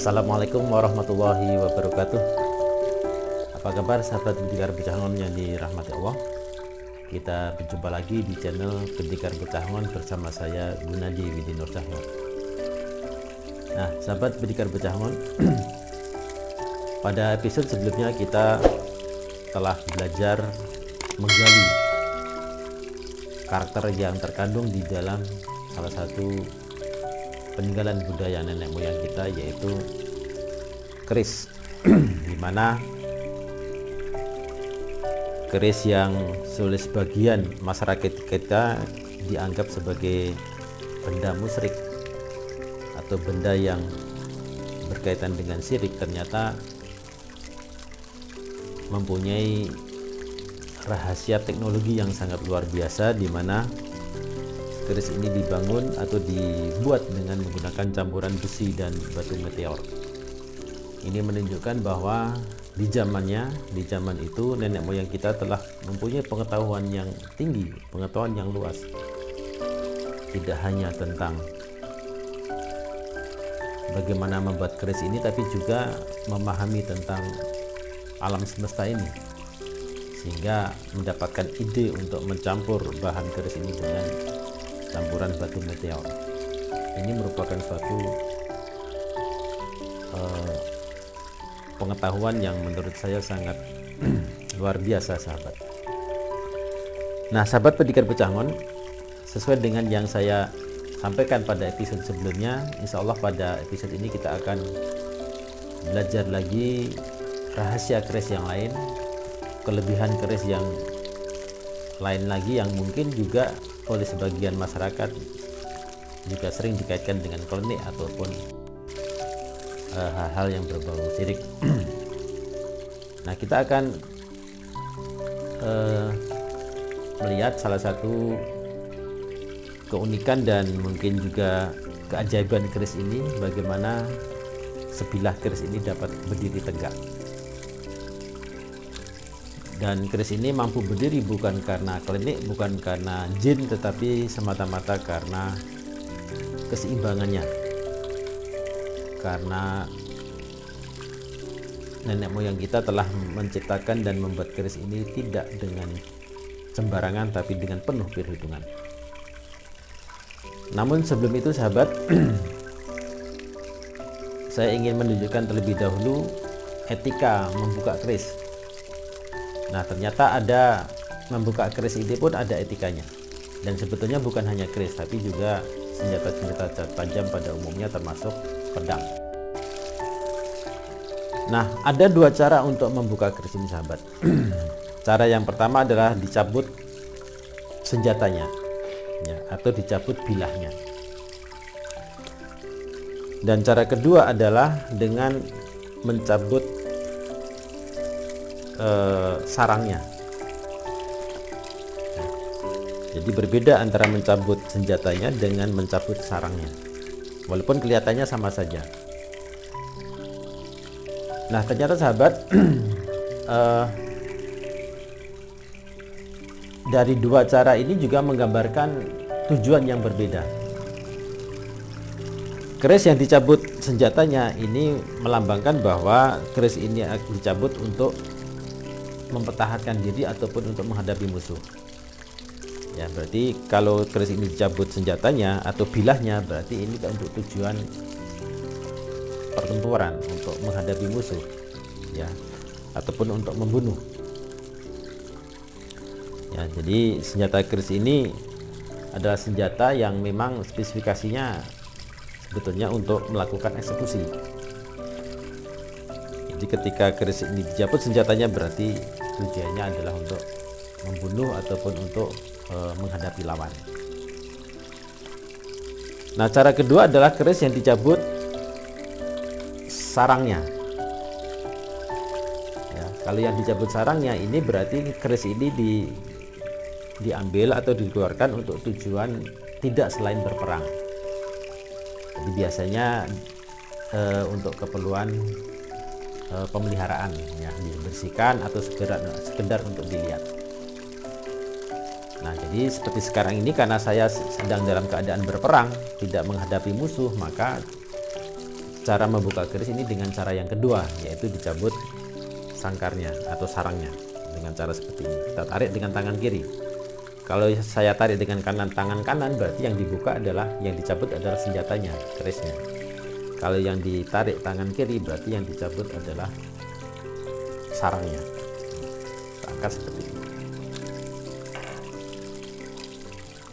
Assalamualaikum warahmatullahi wabarakatuh. Apa kabar sahabat Pendikar Pecahangon yang dirahmati Allah? Kita berjumpa lagi di channel Pendikar Pecahangon bersama saya Gunadi Widinur Cahyo. Nah, sahabat Pendikar Pecahangon, pada episode sebelumnya kita telah belajar menggali karakter yang terkandung di dalam salah satu peninggalan budaya nenek moyang kita, yaitu keris. Dimana keris yang oleh sebagian masyarakat kita dianggap sebagai benda musyrik atau benda yang berkaitan dengan syirik, ternyata mempunyai rahasia teknologi yang sangat luar biasa, di mana keris ini dibangun atau dibuat dengan menggunakan campuran besi dan batu meteor. Ini menunjukkan bahwa di zaman itu nenek moyang kita telah mempunyai pengetahuan yang tinggi, pengetahuan yang luas. Tidak hanya tentang bagaimana membuat keris ini, tapi juga memahami tentang alam semesta ini, sehingga mendapatkan ide untuk mencampur bahan keris ini dengan campuran batu meteor. Ini merupakan suatu pengetahuan yang menurut saya sangat luar biasa, sahabat. Nah, sahabat Pendikar Pecahangon, sesuai dengan yang saya sampaikan pada episode sebelumnya, insya Allah pada episode ini kita akan belajar lagi rahasia keris yang lain, kelebihan keris yang lain lagi yang mungkin juga oleh sebagian masyarakat juga sering dikaitkan dengan klinik ataupun hal-hal yang berbau syirik. Nah, kita akan melihat salah satu keunikan dan mungkin juga keajaiban keris ini, bagaimana sebilah keris ini dapat berdiri tegak. Dan keris ini mampu berdiri bukan karena klinik, bukan karena jin, tetapi semata-mata karena keseimbangannya. Karena nenek moyang kita telah menciptakan dan membuat keris ini tidak dengan sembarangan, tapi dengan penuh perhitungan. Namun sebelum itu, sahabat, saya ingin menunjukkan terlebih dahulu etika membuka keris. Nah, ternyata ada membuka keris ini pun ada etikanya. Dan sebetulnya bukan hanya keris, tapi juga senjata-senjata tajam pada umumnya, termasuk pedang. Nah, ada dua cara untuk membuka keris ini, sahabat. Cara yang pertama adalah dicabut senjatanya, ya, atau dicabut bilahnya. Dan cara kedua adalah dengan mencabut sarangnya. Jadi berbeda antara mencabut senjatanya dengan mencabut sarangnya, walaupun kelihatannya sama saja. Nah, ternyata, sahabat, dari dua cara ini juga menggambarkan tujuan yang berbeda. Keris yang dicabut senjatanya ini melambangkan bahwa keris ini dicabut untuk mempertahankan diri ataupun untuk menghadapi musuh. Ya, berarti kalau keris ini dicabut senjatanya atau bilahnya, berarti ini untuk tujuan pertempuran, untuk menghadapi musuh, ya, ataupun untuk membunuh. Ya, jadi senjata keris ini adalah senjata yang memang spesifikasinya sebetulnya untuk melakukan eksekusi. Jadi ketika keris ini dicabut senjatanya, berarti tujuannya adalah untuk membunuh ataupun untuk menghadapi lawan. Nah, cara kedua adalah keris yang dicabut sarangnya. Ya, kalau yang dicabut sarangnya ini berarti keris ini diambil atau dikeluarkan untuk tujuan tidak selain berperang. Jadi biasanya untuk keperluan pemeliharaan, ya, dibersihkan atau sekedar untuk dilihat. Nah, jadi seperti sekarang ini karena saya sedang dalam keadaan berperang, tidak menghadapi musuh, maka cara membuka keris ini dengan cara yang kedua, yaitu dicabut sangkarnya atau sarangnya dengan cara seperti ini. Kita tarik dengan tangan kiri. Kalau saya tarik dengan tangan kanan, berarti yang dibuka adalah, yang dicabut adalah senjatanya, kerisnya. Kalau yang ditarik tangan kiri, berarti yang dicabut adalah sarangnya. Kita angkat seperti ini.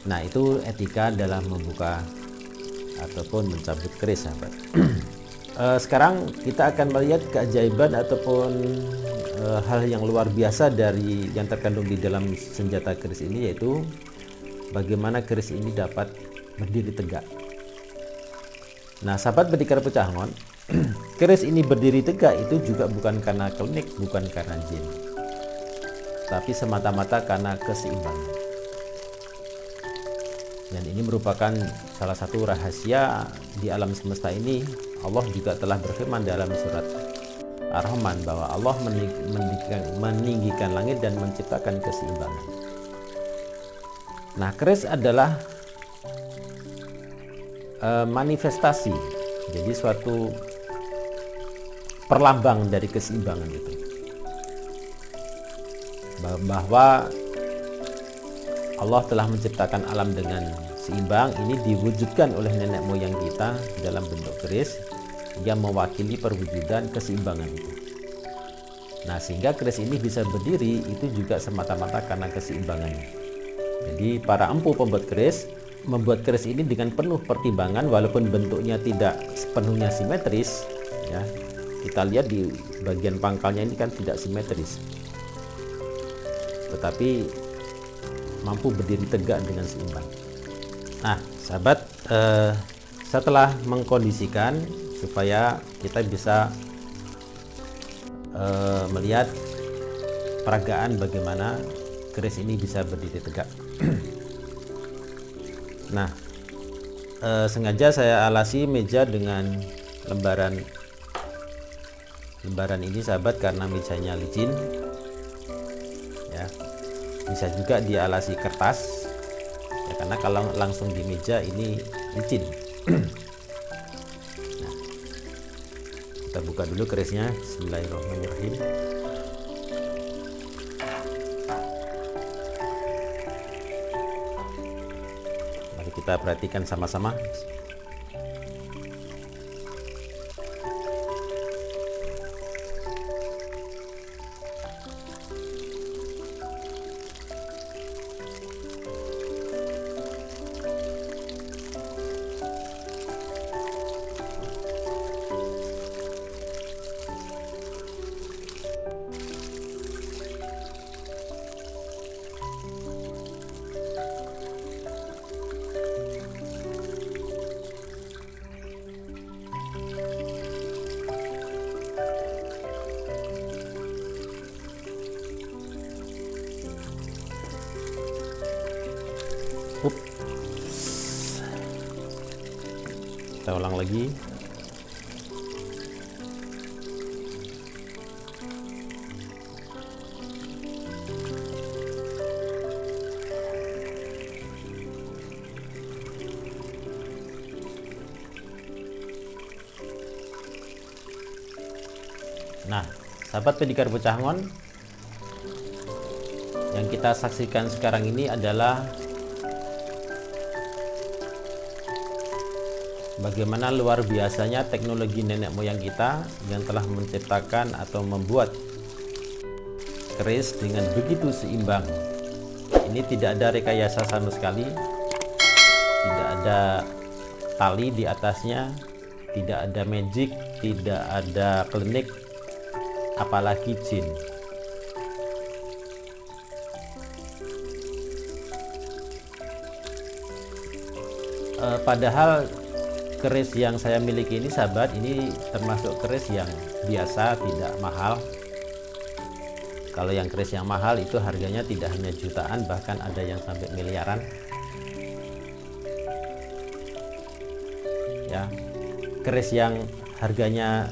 Nah, itu etika dalam membuka ataupun mencabut keris, sahabat. Sekarang kita akan melihat keajaiban ataupun hal yang luar biasa dari yang terkandung di dalam senjata keris ini, yaitu bagaimana keris ini dapat berdiri tegak. Nah, sahabat pendekar pecangon, keris ini berdiri tegak itu juga bukan karena klinik, bukan karena jin, tapi semata-mata karena keseimbangan. Dan ini merupakan salah satu rahasia di alam semesta ini. Allah juga telah berfirman dalam surat Ar-Rahman bahwa Allah meninggikan langit dan menciptakan keseimbangan. Nah, keris adalah manifestasi, jadi suatu perlambang dari keseimbangan itu, bahwa Allah telah menciptakan alam dengan seimbang. Ini diwujudkan oleh nenek moyang kita dalam bentuk keris yang mewakili perwujudan keseimbangan itu. Nah, sehingga keris ini bisa berdiri itu juga semata-mata karena keseimbangannya. Jadi para empu pembuat keris membuat keris ini dengan penuh pertimbangan, walaupun bentuknya tidak sepenuhnya simetris, ya. Kita lihat di bagian pangkalnya ini kan tidak simetris, tetapi mampu berdiri tegak dengan seimbang. Nah, sahabat, setelah mengkondisikan supaya kita bisa melihat peragaan bagaimana keris ini bisa berdiri tegak. Nah, sengaja saya alasi meja dengan lembaran ini, sahabat, karena mejanya licin, ya. Bisa juga dialasi kertas, ya, karena kalau langsung di meja ini licin. Nah, kita buka dulu kerisnya. Bismillahirrahmanirrahim. Mari kita perhatikan sama-sama. Kita ulang lagi. Nah, sahabat pendekar pecangon, yang kita saksikan sekarang ini adalah bagaimana luar biasanya teknologi nenek moyang kita yang telah menciptakan atau membuat keris dengan begitu seimbang. Ini tidak ada rekayasa sama sekali, tidak ada tali di atasnya, tidak ada magic, tidak ada klinik, apalagi jin. Padahal keris yang saya miliki ini sahabat, ini termasuk keris yang biasa, tidak mahal. Kalau yang keris yang mahal itu harganya tidak hanya jutaan, bahkan ada yang sampai miliaran. Ya, keris yang harganya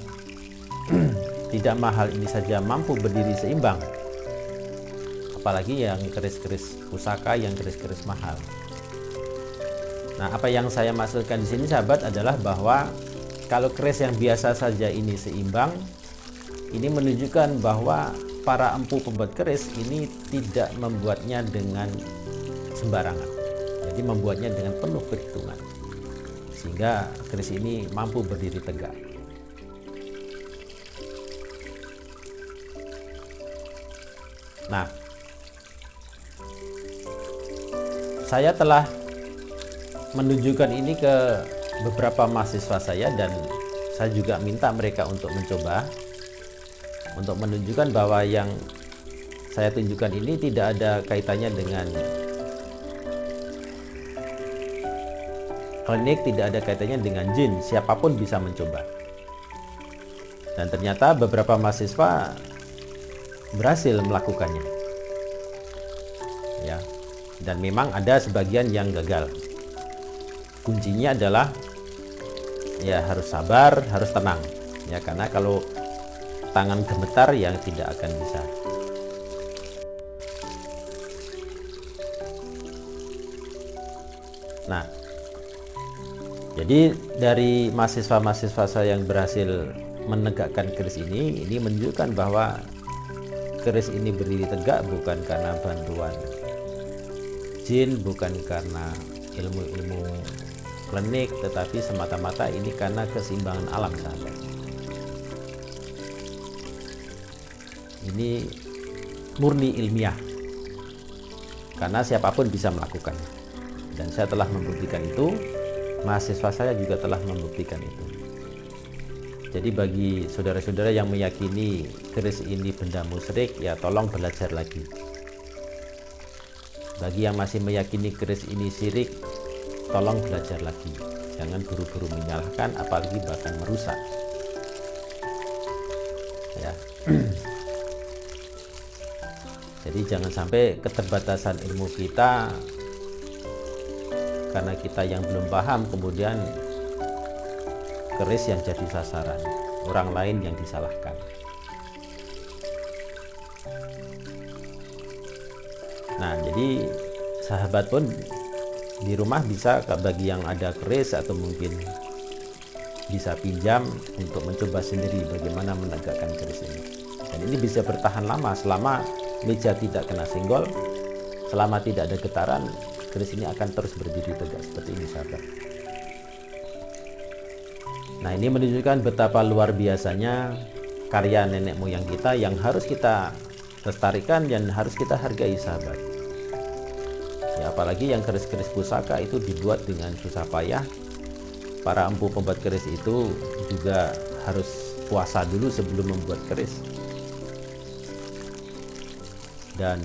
tidak mahal ini saja mampu berdiri seimbang, apalagi yang keris-keris pusaka, yang keris-keris mahal. Nah, apa yang saya maksudkan di sini sahabat adalah bahwa kalau keris yang biasa saja ini seimbang, ini menunjukkan bahwa para empu pembuat keris ini tidak membuatnya dengan sembarangan. Jadi membuatnya dengan penuh perhitungan, sehingga keris ini mampu berdiri tegak. Nah, saya telah menunjukkan ini ke beberapa mahasiswa saya, dan saya juga minta mereka untuk mencoba, untuk menunjukkan bahwa yang saya tunjukkan ini tidak ada kaitannya dengan klinik, tidak ada kaitannya dengan jin. Siapapun bisa mencoba. Dan ternyata beberapa mahasiswa berhasil melakukannya. Ya. Dan memang ada sebagian yang gagal. Kuncinya adalah ya harus sabar, harus tenang. Ya, karena kalau tangan gemetar yang tidak akan bisa. Nah, jadi dari mahasiswa-mahasiswa saya yang berhasil menegakkan keris ini menunjukkan bahwa keris ini berdiri tegak bukan karena bantuan jin, bukan karena ilmu-ilmu klinik, tetapi semata-mata ini karena keseimbangan alam sahabat. Ini murni ilmiah, karena siapapun bisa melakukannya, dan saya telah membuktikan itu. Mahasiswa saya juga telah membuktikan itu. Jadi bagi saudara-saudara yang meyakini keris ini benda musyrik, ya tolong belajar lagi. Bagi yang masih meyakini keris ini syirik, tolong belajar lagi. Jangan buru-buru menyalahkan, apalagi bahkan merusak. Ya. Jadi jangan sampai keterbatasan ilmu kita, karena kita yang belum paham, kemudian keris yang jadi sasaran, orang lain yang disalahkan. Nah, jadi sahabat pun di rumah bisa, bagi yang ada keris atau mungkin bisa pinjam untuk mencoba sendiri bagaimana menegakkan keris ini. Dan ini bisa bertahan lama, selama meja tidak kena senggol, selama tidak ada getaran, keris ini akan terus berdiri tegak seperti ini sahabat. Nah, ini menunjukkan betapa luar biasanya karya nenek moyang kita yang harus kita lestarikan dan harus kita hargai sahabat. Ya, apalagi yang keris-keris pusaka itu dibuat dengan susah payah. Para empu pembuat keris itu juga harus puasa dulu sebelum membuat keris. Dan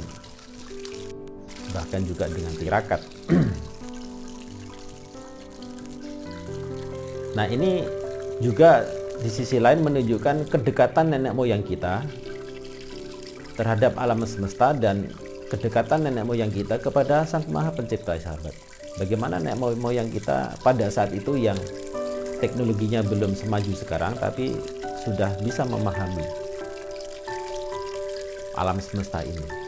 bahkan juga dengan tirakat. Nah, ini juga di sisi lain menunjukkan kedekatan nenek moyang kita terhadap alam semesta dan kedekatan nenek moyang kita kepada Sang Maha Pencipta sahabat. Bagaimana nenek moyang kita pada saat itu yang teknologinya belum semaju sekarang, tapi sudah bisa memahami alam semesta ini.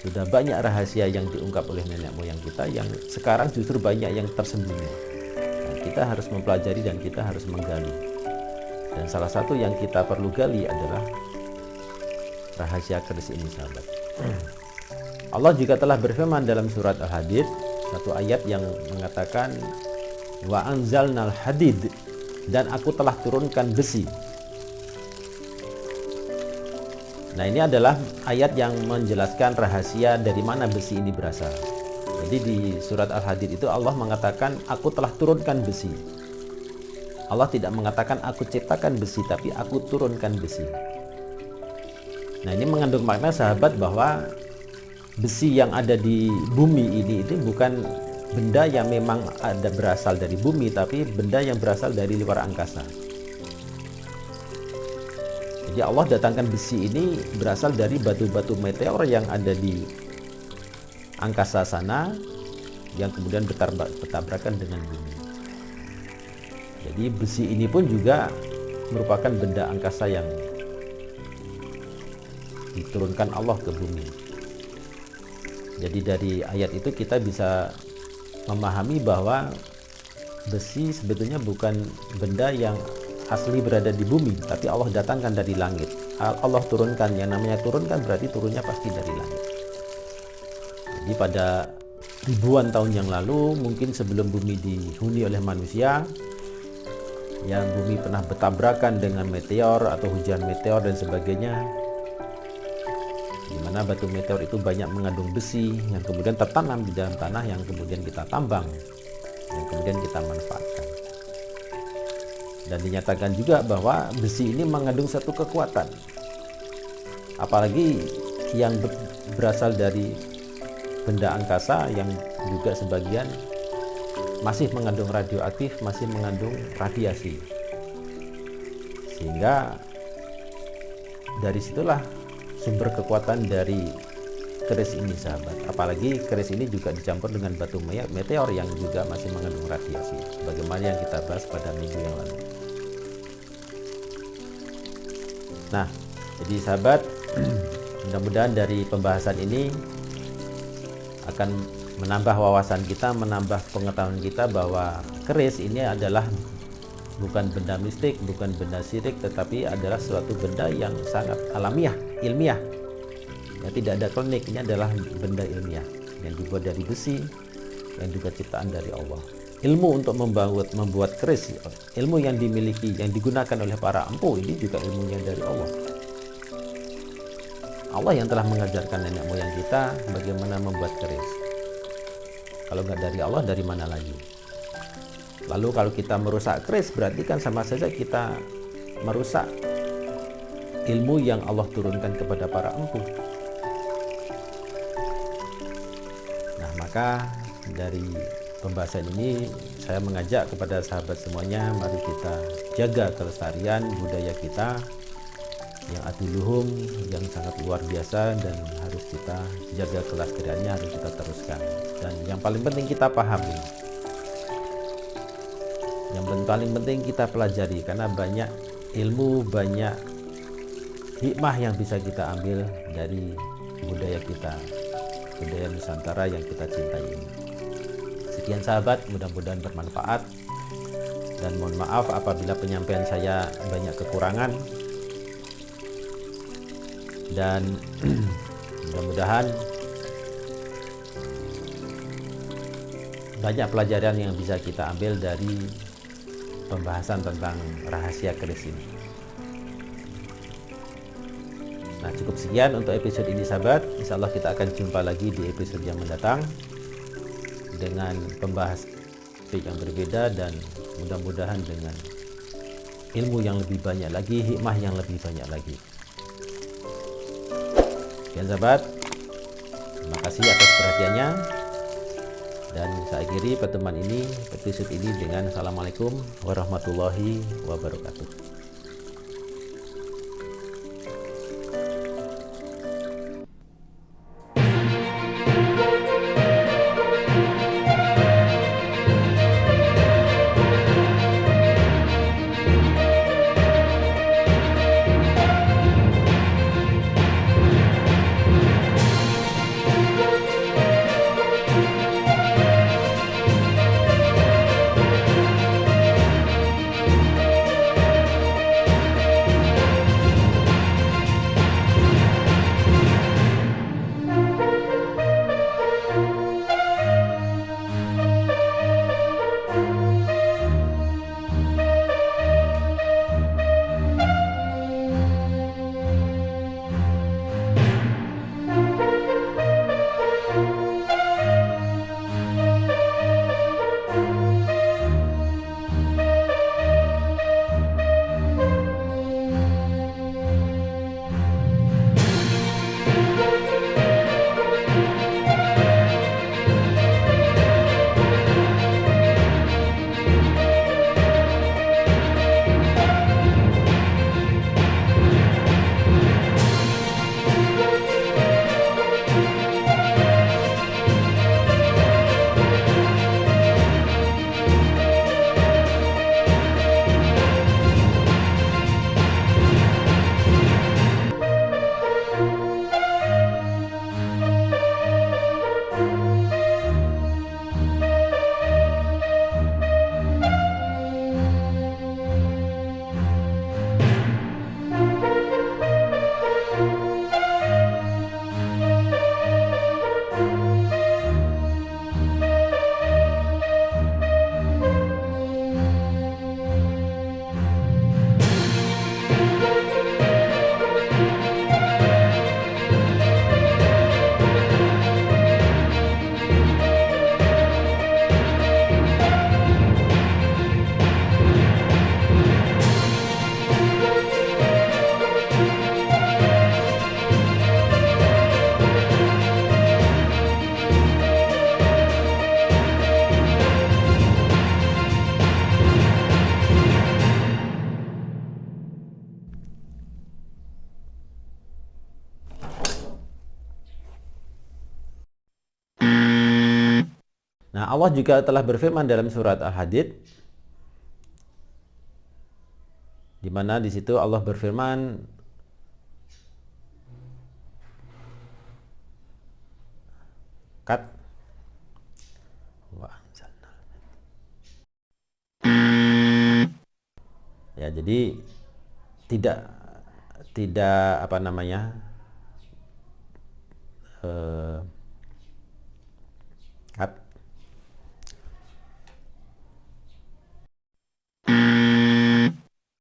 Sudah banyak rahasia yang diungkap oleh nenek moyang kita yang sekarang justru banyak yang tersembunyi. Nah, kita harus mempelajari dan kita harus menggali. Dan salah satu yang kita perlu gali adalah rahasia keris ini sahabat. Allah juga telah berfirman dalam surat Al-Hadid, satu ayat yang mengatakan wa anzalnal hadid, dan aku telah turunkan besi. Nah, ini adalah ayat yang menjelaskan rahasia dari mana besi ini berasal. Jadi di surat Al-Hadid itu Allah mengatakan aku telah turunkan besi. Allah tidak mengatakan aku ciptakan besi, tapi aku turunkan besi. Nah, ini mengandung makna sahabat bahwa besi yang ada di bumi ini itu bukan benda yang memang ada berasal dari bumi, tapi benda yang berasal dari luar angkasa. Jadi Allah datangkan besi ini berasal dari batu-batu meteor yang ada di angkasa sana, yang kemudian bertabrakan dengan bumi. Jadi besi ini pun juga merupakan benda angkasa yang diturunkan Allah ke bumi. Jadi dari ayat itu kita bisa memahami bahwa besi sebetulnya bukan benda yang asli berada di bumi, tapi Allah datangkan dari langit. Allah turunkan, yang namanya turunkan berarti turunnya pasti dari langit. Jadi pada ribuan tahun yang lalu, mungkin sebelum bumi dihuni oleh manusia, yang bumi pernah bertabrakan dengan meteor atau hujan meteor dan sebagainya, di mana batu meteor itu banyak mengandung besi yang kemudian tertanam di dalam tanah, yang kemudian kita tambang, yang kemudian kita manfaatkan. Dan dinyatakan juga bahwa besi ini mengandung satu kekuatan, apalagi yang berasal dari benda angkasa yang juga sebagian masih mengandung radioaktif, masih mengandung radiasi. Sehingga dari situlah sumber kekuatan dari keris ini, sahabat. Apalagi keris ini juga dicampur dengan batu meteor yang juga masih mengandung radiasi, sebagaimana yang kita bahas pada minggu yang lalu. Nah, jadi sahabat, mudah-mudahan dari pembahasan ini akan menambah wawasan kita, menambah pengetahuan kita bahwa keris ini adalah bukan benda mistik, bukan benda syirik, tetapi adalah suatu benda yang sangat alamiah, ilmiah. Ya, tidak ada klinik, ini adalah benda ilmiah yang dibuat dari besi, yang juga ciptaan dari Allah. Ilmu untuk membuat keris, ilmu yang dimiliki, yang digunakan oleh para empu, ini juga ilmunya dari Allah. Allah yang telah mengajarkan nenek moyang kita bagaimana membuat keris. Kalau nggak dari Allah, dari mana lagi? Lalu kalau kita merusak keris, berarti kan sama saja kita merusak ilmu yang Allah turunkan kepada para empu. Nah, maka dari pembahasan ini saya mengajak kepada sahabat semuanya, mari kita jaga kelestarian budaya kita yang adiluhum, yang sangat luar biasa, dan harus kita jaga kelestariannya, harus kita teruskan. Dan yang paling penting kita pahami, yang paling penting kita pelajari, karena banyak ilmu, banyak hikmah yang bisa kita ambil dari budaya kita, budaya Nusantara yang kita cintai ini. Sekian sahabat, mudah-mudahan bermanfaat, dan mohon maaf apabila penyampaian saya banyak kekurangan, dan mudah-mudahan banyak pelajaran yang bisa kita ambil dari pembahasan tentang rahasia keris ini. Nah, cukup sekian untuk episode ini sahabat. Insya Allah kita akan jumpa lagi di episode yang mendatang dengan pembahasan yang berbeda, dan mudah-mudahan dengan ilmu yang lebih banyak lagi, hikmah yang lebih banyak lagi. Sekian sahabat, terima kasih atas perhatiannya, dan saya akhiri pertemuan ini, episode ini dengan Assalamualaikum warahmatullahi wabarakatuh. Nah, Allah juga telah berfirman dalam surat Al-Hadid, di mana di situ Allah berfirman, kat ya, jadi tidak tidak apa namanya